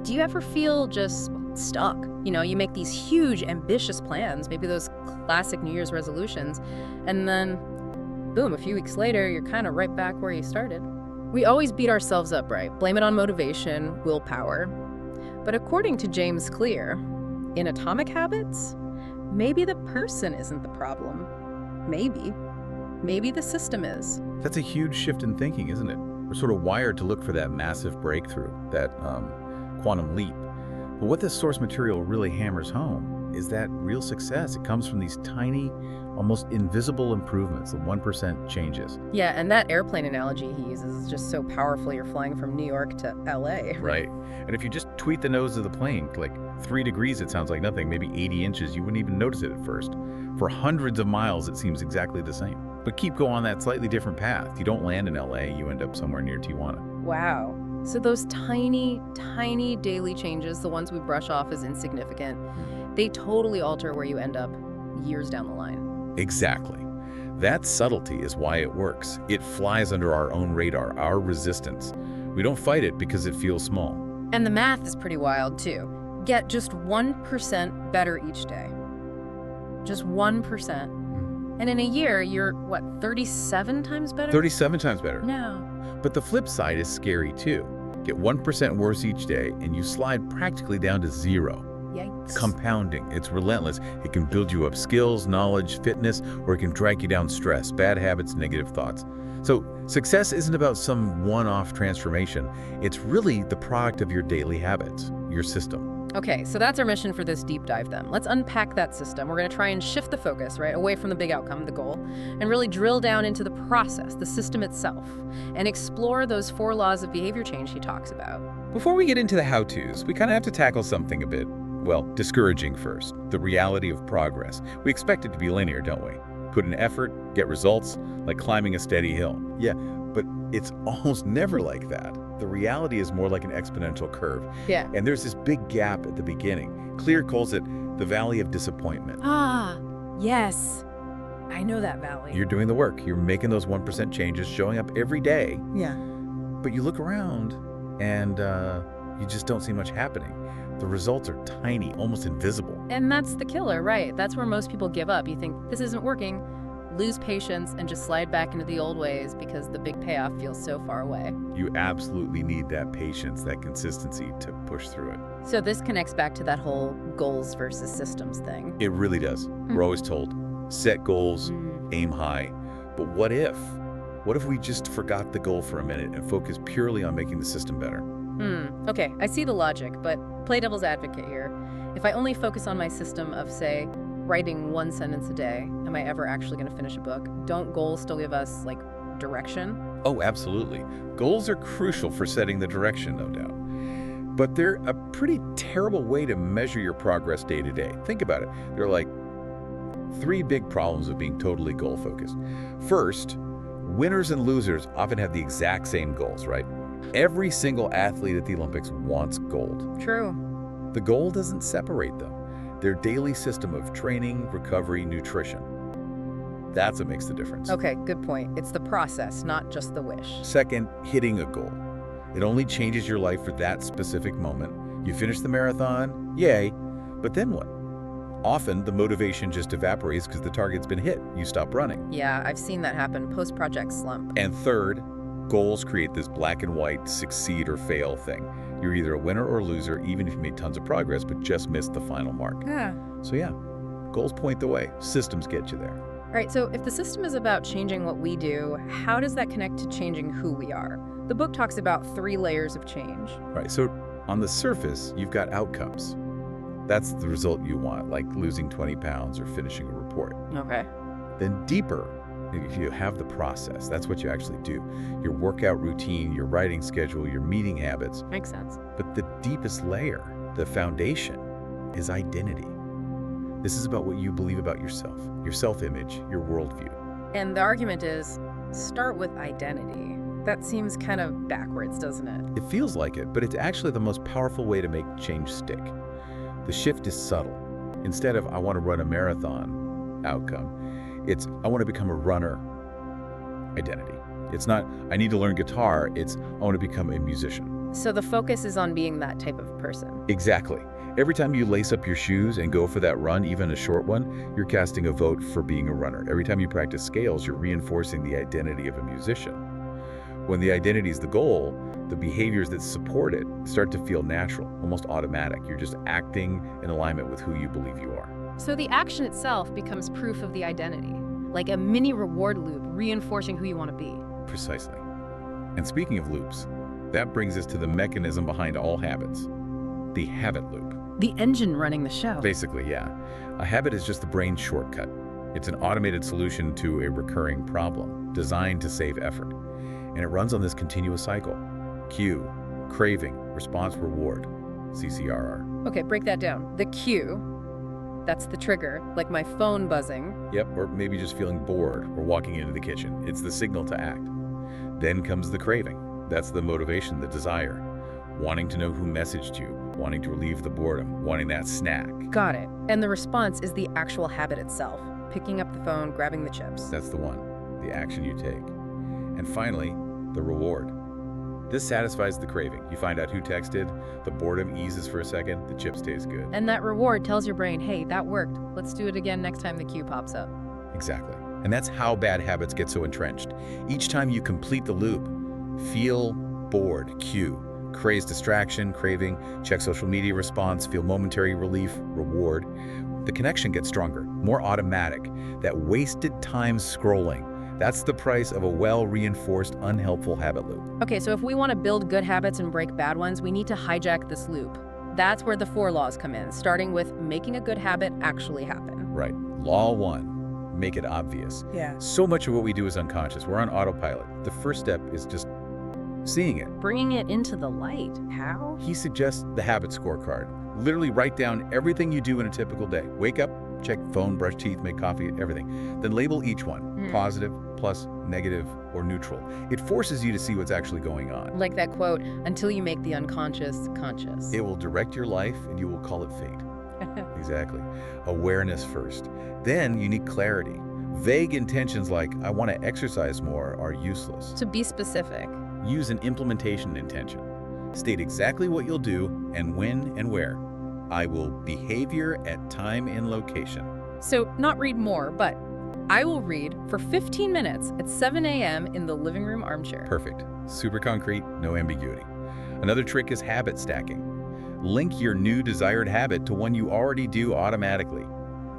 do you ever feel just stuck? You make these huge, ambitious plans, maybe those classic New Year's resolutions, and then, boom, a few weeks later, you're kind of right back where you started. We always beat ourselves up, right? Blame it on motivation, willpower. But according to James Clear, in Atomic Habits, maybe the person isn't the problem. Maybe the system is. That's a huge shift in thinking, isn't it? We're sort of wired to look for that massive breakthrough, that quantum leap. But what this source material really hammers home is that real success, it comes from these tiny, almost invisible improvements, the 1% changes. Yeah, and that airplane analogy he uses is just so powerful. You're flying from New York to LA. Right. And if you just tweak the nose of the plane, like 3 degrees, it sounds like nothing, maybe 80 inches, you wouldn't even notice it at first. For hundreds of miles, it seems exactly the same. But keep going on that slightly different path. You don't land in LA, you end up somewhere near Tijuana. Wow. So those tiny, tiny daily changes, the ones we brush off as insignificant, they totally alter where you end up years down the line. Exactly. That subtlety is why it works. It flies under our own radar, our resistance. We don't fight it because it feels small. And the math is pretty wild, too. Get just 1% better each day. Just 1%. And in a year, you're, 37 times better? 37 times better. No. But the flip side is scary, too. Get 1% worse each day, and you slide practically down to 0. Yikes. Compounding. It's relentless. It can build you up skills, knowledge, fitness, or it can drag you down stress, bad habits, negative thoughts. So success isn't about some one-off transformation. It's really the product of your daily habits, your system. Okay, so that's our mission for this deep dive then. Let's unpack that system. We're going to try and shift the focus, right, away from the big outcome, the goal, and really drill down into the process, the system itself, and explore those 4 laws of behavior change he talks about. Before we get into the how-tos, we kind of have to tackle something a bit, well, discouraging first, the reality of progress. We expect it to be linear, don't we? Put in effort, get results, like climbing a steady hill. Yeah, but it's almost never like that. The reality is more like an exponential curve. Yeah. And there's this big gap at the beginning. Clear calls it the valley of disappointment. Ah, yes. I know that valley. You're doing the work. You're making those 1% changes, showing up every day. Yeah. But you look around and you just don't see much happening. The results are tiny, almost invisible. And that's the killer, right? That's where most people give up. You think, this isn't working, lose patience, and just slide back into the old ways because the big payoff feels so far away. You absolutely need that patience, that consistency to push through it. So this connects back to that whole goals versus systems thing. It really does. We're always told, set goals, aim high. But what if? What if we just forgot the goal for a minute and focus purely on making the system better? Okay, I see the logic, but play devil's advocate here. If I only focus on my system of, say, writing 1 sentence a day, am I ever actually going to finish a book? Don't goals still give us, direction? Oh, absolutely. Goals are crucial for setting the direction, no doubt. But they're a pretty terrible way to measure your progress day to day. Think about it. There are like 3 big problems of being totally goal-focused. First, winners and losers often have the exact same goals, right? Every single athlete at the Olympics wants gold. True. The goal doesn't separate them. Their daily system of training, recovery, nutrition. That's what makes the difference. Okay, good point. It's the process, not just the wish. Second, hitting a goal. It only changes your life for that specific moment. You finish the marathon, yay, but then what? Often, the motivation just evaporates because the target's been hit. You stop running. Yeah, I've seen that happen post-project slump. And third, goals create this black and white succeed or fail thing. You're either a winner or a loser, even if you made tons of progress, but just missed the final mark. Yeah. So yeah, goals point the way. Systems get you there. All right, so if the system is about changing what we do, how does that connect to changing who we are? The book talks about 3 layers of change. Right, so on the surface, you've got outcomes. That's the result you want, like losing 20 pounds or finishing a report. Okay. Then deeper, if you have the process, that's what you actually do. Your workout routine, your writing schedule, your meeting habits. Makes sense. But the deepest layer, the foundation, is identity. This is about what you believe about yourself, your self-image, your worldview. And the argument is, start with identity. That seems kind of backwards, doesn't it? It feels like it, but it's actually the most powerful way to make change stick. The shift is subtle. Instead of, I want to run a marathon outcome, it's, I want to become a runner identity. It's not, I need to learn guitar, it's, I want to become a musician. So the focus is on being that type of person. Exactly. Every time you lace up your shoes and go for that run, even a short one, you're casting a vote for being a runner. Every time you practice scales, you're reinforcing the identity of a musician. When the identity is the goal, the behaviors that support it start to feel natural, almost automatic. You're just acting in alignment with who you believe you are. So the action itself becomes proof of the identity, like a mini reward loop reinforcing who you want to be. Precisely. And speaking of loops, that brings us to the mechanism behind all habits, the habit loop. The engine running the show. Basically, yeah. A habit is just the brain's shortcut. It's an automated solution to a recurring problem, designed to save effort. And it runs on this continuous cycle. Cue, craving, response, reward, CCRR. Okay, break that down. The cue, that's the trigger, like my phone buzzing. Yep, or maybe just feeling bored or walking into the kitchen. It's the signal to act. Then comes the craving. That's the motivation, the desire. Wanting to know who messaged you, wanting to relieve the boredom, wanting that snack. Got it. And the response is the actual habit itself. Picking up the phone, grabbing the chips. That's the one, the action you take. And finally, the reward. This satisfies the craving. You find out who texted, the boredom eases for a second, the chips taste good. And that reward tells your brain, hey, that worked. Let's do it again next time the cue pops up. Exactly. And that's how bad habits get so entrenched. Each time you complete the loop, feel bored, cue, craze distraction, craving, check social media response, feel momentary relief, reward. The connection gets stronger, more automatic. That wasted time scrolling, that's the price of a well-reinforced, unhelpful habit loop. Okay, so if we want to build good habits and break bad ones, we need to hijack this loop. That's where the 4 laws come in, starting with making a good habit actually happen. Right. Law 1, make it obvious. Yeah. So much of what we do is unconscious. We're on autopilot. The first step is just seeing it. Bringing it into the light. How? He suggests the habit scorecard. Literally write down everything you do in a typical day. Wake up, check phone, brush teeth, make coffee, everything. Then label each one, positive, plus, negative, or neutral. It forces you to see what's actually going on. Like that quote, until you make the unconscious conscious. It will direct your life and you will call it fate. Exactly. Awareness first. Then you need clarity. Vague intentions like, I want to exercise more, are useless. To be specific. Use an implementation intention. State exactly what you'll do and when and where. I will behavior at time and location. So not read more, but I will read for 15 minutes at 7 a.m. in the living room armchair. Perfect. Super concrete, no ambiguity. Another trick is habit stacking. Link your new desired habit to one you already do automatically.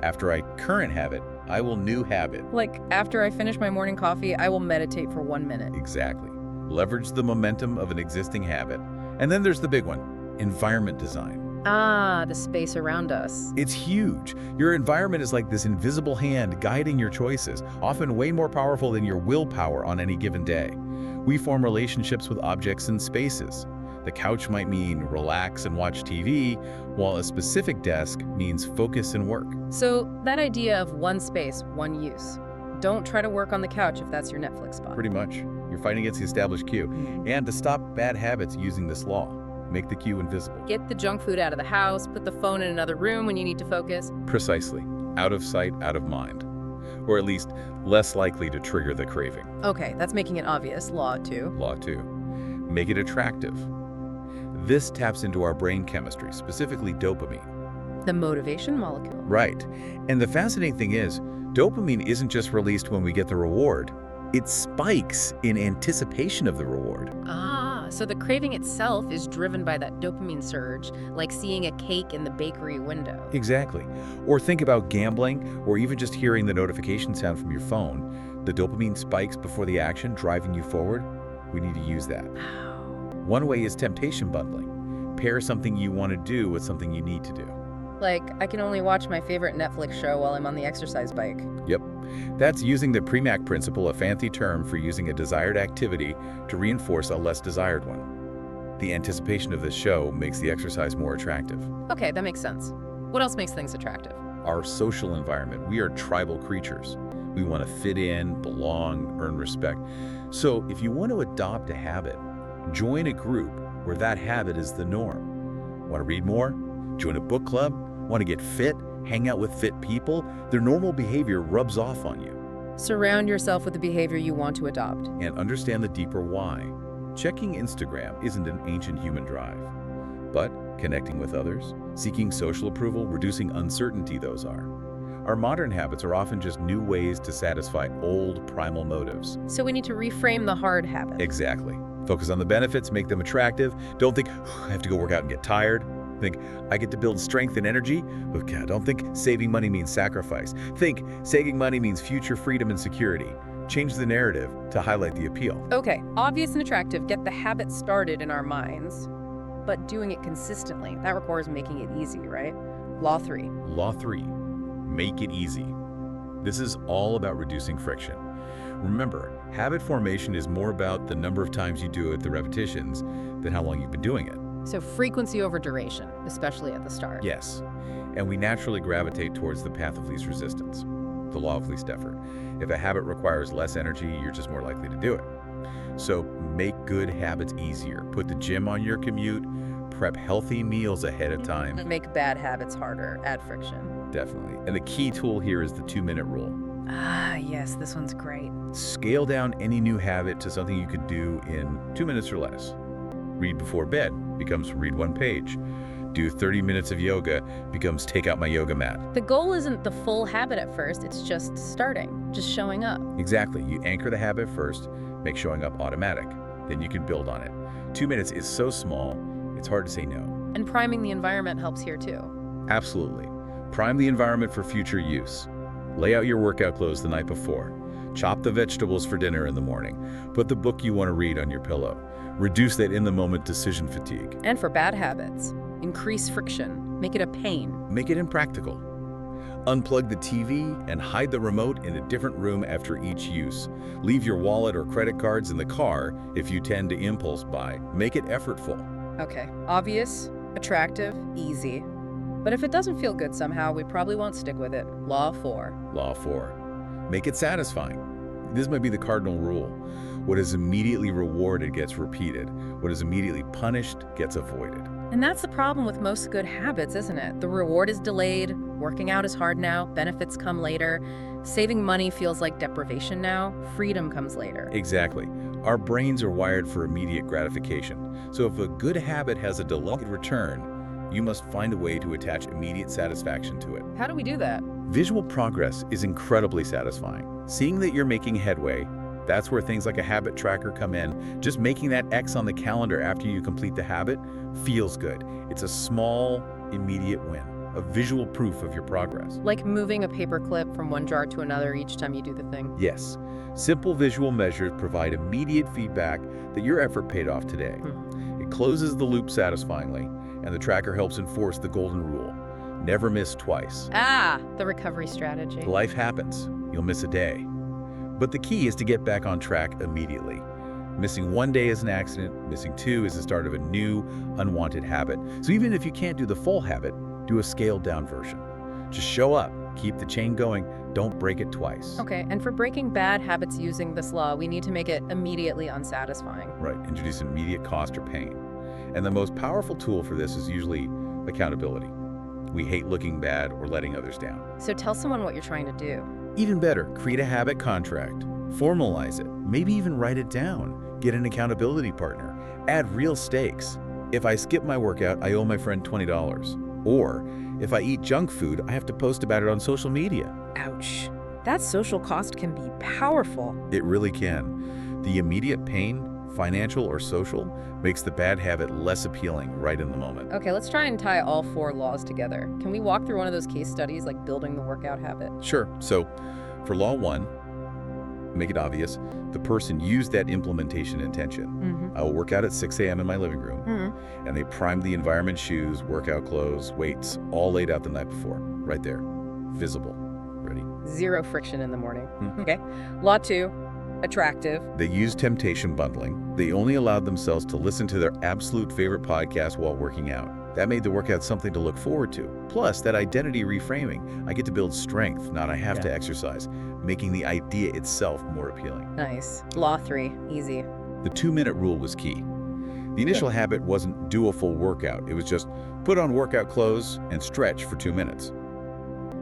After I current habit, I will new habit. Like after I finish my morning coffee, I will meditate for 1 minute. Exactly. Leverage the momentum of an existing habit. And then there's the big one, environment design. Ah, the space around us. It's huge. Your environment is like this invisible hand guiding your choices, often way more powerful than your willpower on any given day. We form relationships with objects and spaces. The couch might mean relax and watch TV, while a specific desk means focus and work. So that idea of one space, one use. Don't try to work on the couch if that's your Netflix spot. Pretty much. You're fighting against the established cue. And to stop bad habits using this law, make the cue invisible. Get the junk food out of the house, put the phone in another room when you need to focus. Precisely. Out of sight, out of mind. Or at least less likely to trigger the craving. Okay, that's making it obvious. Law 2. Law 2. Make it attractive. This taps into our brain chemistry, specifically dopamine. The motivation molecule. Right. And the fascinating thing is, dopamine isn't just released when we get the reward. It spikes in anticipation of the reward. Ah, so the craving itself is driven by that dopamine surge, like seeing a cake in the bakery window. Exactly. Or think about gambling, or even just hearing the notification sound from your phone. The dopamine spikes before the action, driving you forward. We need to use that. Wow. One way is temptation bundling. Pair something you want to do with something you need to do. Like, I can only watch my favorite Netflix show while I'm on the exercise bike. Yep. That's using the Premack principle, a fancy term for using a desired activity to reinforce a less desired one. The anticipation of this show makes the exercise more attractive. Okay, that makes sense. What else makes things attractive? Our social environment. We are tribal creatures. We want to fit in, belong, earn respect. So if you want to adopt a habit, join a group where that habit is the norm. Want to read more? Join a book club? Want to get fit? Hang out with fit people? Their normal behavior rubs off on you. Surround yourself with the behavior you want to adopt. And understand the deeper why. Checking Instagram isn't an ancient human drive, but connecting with others, seeking social approval, reducing uncertainty, those are. Our modern habits are often just new ways to satisfy old primal motives. So we need to reframe the hard habit. Exactly. Focus on the benefits, make them attractive. Don't think, I have to go work out and get tired. Think, I get to build strength and energy. Okay, don't think saving money means sacrifice. Think, saving money means future freedom and security. Change the narrative to highlight the appeal. Okay, obvious and attractive, get the habit started in our minds, but doing it consistently. That requires making it easy, right? Law 3. Law 3, make it easy. This is all about reducing friction. Remember, habit formation is more about the number of times you do it, the repetitions, than how long you've been doing it. So frequency over duration, especially at the start. Yes, and we naturally gravitate towards the path of least resistance, the law of least effort. If a habit requires less energy, you're just more likely to do it. So make good habits easier. Put the gym on your commute, prep healthy meals ahead of time. Make bad habits harder, add friction. Definitely. And the key tool here is the 2-minute rule. Ah, yes, this one's great. Scale down any new habit to something you could do in 2 minutes or less. Read before bed becomes read 1 page. Do 30 minutes of yoga becomes take out my yoga mat. The goal isn't the full habit at first, it's just starting, just showing up. Exactly. You anchor the habit first, make showing up automatic. Then you can build on it. 2 minutes is so small, it's hard to say no. And priming the environment helps here too. Absolutely. Prime the environment for future use. Lay out your workout clothes the night before. Chop the vegetables for dinner in the morning. Put the book you want to read on your pillow. Reduce that in-the-moment decision fatigue. And for bad habits, increase friction, make it a pain. Make it impractical. Unplug the TV and hide the remote in a different room after each use. Leave your wallet or credit cards in the car if you tend to impulse buy. Make it effortful. Okay, obvious, attractive, easy. But if it doesn't feel good somehow, we probably won't stick with it. Law 4. Law 4. Make it satisfying. This might be the cardinal rule. What is immediately rewarded gets repeated. What is immediately punished gets avoided. And that's the problem with most good habits, isn't it? The reward is delayed, working out is hard now, benefits come later, saving money feels like deprivation now, freedom comes later. Exactly. Our brains are wired for immediate gratification. So if a good habit has a delayed return, you must find a way to attach immediate satisfaction to it. How do we do that? Visual progress is incredibly satisfying. Seeing that you're making headway, that's where things like a habit tracker come in. Just making that X on the calendar after you complete the habit feels good. It's a small, immediate win, a visual proof of your progress. Like moving a paper clip from one jar to another each time you do the thing. Yes, simple visual measures provide immediate feedback that your effort paid off today. It closes the loop satisfyingly, and the tracker helps enforce the golden rule. Never miss twice. Ah, the recovery strategy. Life happens. You'll miss a day. But the key is to get back on track immediately. Missing 1 day is an accident. Missing 2 is the start of a new, unwanted habit. So even if you can't do the full habit, do a scaled-down version. Just show up. Keep the chain going. Don't break it twice. Okay, and for breaking bad habits using this law, we need to make it immediately unsatisfying. Right. Introduce an immediate cost or pain. And the most powerful tool for this is usually accountability. We hate looking bad or letting others down. So tell someone what you're trying to do. Even better, create a habit contract. Formalize it. Maybe even write it down. Get an accountability partner. Add real stakes. If I skip my workout, I owe my friend $20. Or if I eat junk food, I have to post about it on social media. Ouch. That social cost can be powerful. It really can. The immediate pain, financial or social, makes the bad habit less appealing right in the moment. Okay, let's try and tie all 4 laws together. Can we walk through one of those case studies, like building the workout habit? Sure. So for Law 1, make it obvious, the person used that implementation intention. I will work out at 6 a.m. in my living room, and they primed the environment, shoes, workout clothes, weights, all laid out the night before, right there, visible, ready. 0 friction in the morning. Okay. Law 2, attractive. They used temptation bundling. They only allowed themselves to listen to their absolute favorite podcast while working out. That made the workout something to look forward to. Plus, that identity reframing. I get to build strength, not I have to exercise, making the idea itself more appealing. Nice. Law 3, easy. The 2-minute rule was key. The initial habit wasn't do a full workout. It was just put on workout clothes and stretch for 2 minutes.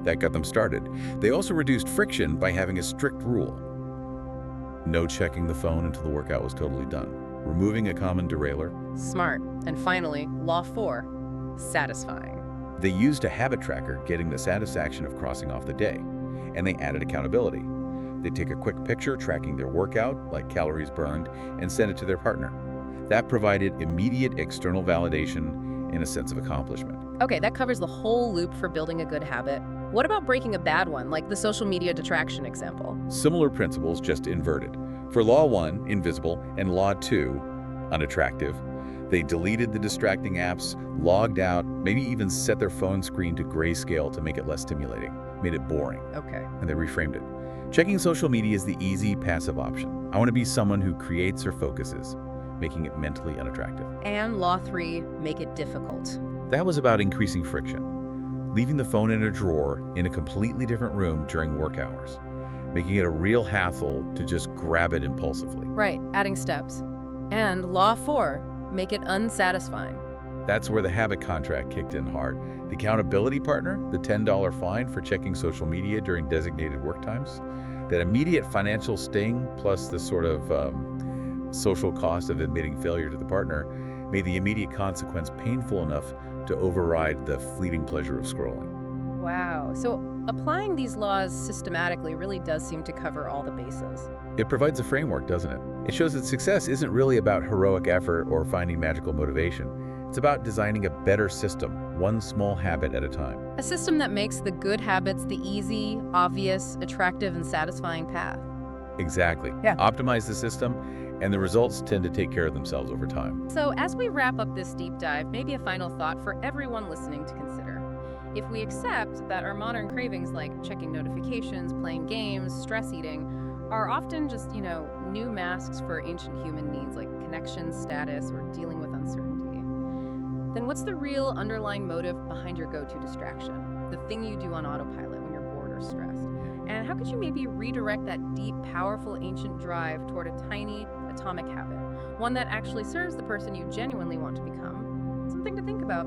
That got them started. They also reduced friction by having a strict rule. No checking the phone until the workout was totally done. removing a common derailer. Smart. And finally, Law 4, satisfying. They used a habit tracker, getting the satisfaction of crossing off the day, and they added accountability. They take a quick picture tracking their workout, like calories burned, and send it to their partner. That provided immediate external validation and a sense of accomplishment. Okay, that covers the whole loop for building a good habit. What about breaking a bad one, like the social media detraction example? Similar principles, just inverted. For Law 1, invisible, and Law 2, unattractive, they deleted the distracting apps, logged out, maybe even set their phone screen to grayscale to make it less stimulating, made it boring, Okay. and they reframed it. Checking social media is the easy, passive option. I want to be someone who creates or focuses, making it mentally unattractive. And Law 3, make it difficult. That was about increasing friction, leaving the phone in a drawer in a completely different room during work hours, making it a real hassle to just grab it impulsively. Right, adding steps. And Law 4, make it unsatisfying. That's where the habit contract kicked in hard. The accountability partner, the $10 fine for checking social media during designated work times, that immediate financial sting plus the sort of social cost of admitting failure to the partner made the immediate consequence painful enough to override the fleeting pleasure of scrolling. Wow. So applying these laws systematically really does seem to cover all the bases. It provides a framework, doesn't it? It shows that success isn't really about heroic effort or finding magical motivation. It's about designing a better system, one small habit at a time. A system that makes the good habits the easy, obvious, attractive, and satisfying path. Exactly. Yeah. Optimize the system, and the results tend to take care of themselves over time. So as we wrap up this deep dive, maybe a final thought for everyone listening to consider. If we accept that our modern cravings like checking notifications, playing games, stress eating, are often just, new masks for ancient human needs like connection, status, or dealing with uncertainty, then what's the real underlying motive behind your go-to distraction? The thing you do on autopilot when you're bored or stressed? And how could you maybe redirect that deep, powerful, ancient drive toward a tiny, atomic habit, one that actually serves the person you genuinely want to become? Something to think about.